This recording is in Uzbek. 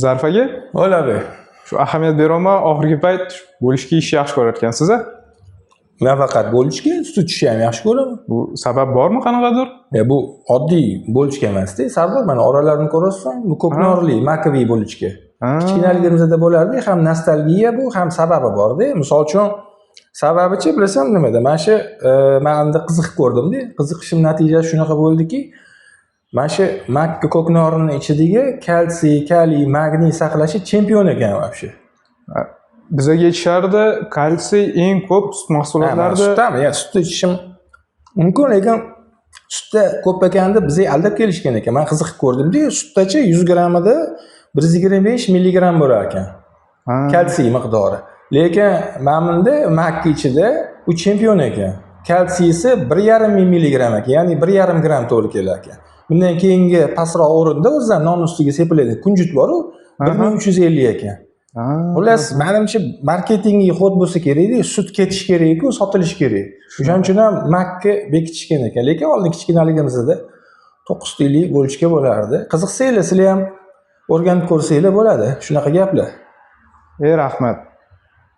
Zarf aka, Bo'ladi. shu ahamiyat berolmay oxirgi payt bo'lishga ishni yaxshi ko'rayotgansiz a? Nafaqat bo'lishga, sut ichishni ham yaxshi ko'raman. Bu sabab bormi qanaqadir? Bu oddiy bo'lishga emas-da, sabr. Mana oralarini ko'rasizmi? Bu ko'knorli, makoviy bo'lishga. Kichkinaligimizda bo'lardi, ham nostalgiya bu, ham sababi bor-da. Misol uchun, sababichi bilasam nimada? Mana shu menda qiziqib ko'rdim-da. Qiziqishim natijasi shunaqa bo'ldiki, mana shu makka ko'knorini ichidagi kalsiy, kaliy, magniy saqlashi chempion ekan вообще. Bizga aytishardi, kalsiy eng ko'p sut mahsulotlarida. Sutdami? Sutni ichishim mumkin, lekin sutda ko'p ekanda bizga aldab kelishgan ekan. Men qiziqib ko'rdim-da, sutdachi 100 grammida 125 milligram bo'lar ekan. Kalsiy miqdori. Lekin mamunda makka ichida u chempion ekan. Kalsiysi 1,5 milligram ekan, ya'ni 1,5 gram to'g'ri kelar ekan. Bundan keyingi pastroq o'rinda o'zidan non ustiga sepiladigan kunjut bor-ku, 1350 ekan. Xullas, menimcha marketingiy xod bo'lsa kerak-da, sut ketish kerak-ku, sotilish kerak. O'shaning uchun ham makka bekitishgan ekan. Lekin oldin kichkinaligimizda 9 tiyinlik bo'lishga bo'lardi. Qiziqsanglar, sizlar ham o'rganib ko'rsanglar bo'ladi. Shunaqa gaplar. Rahmat.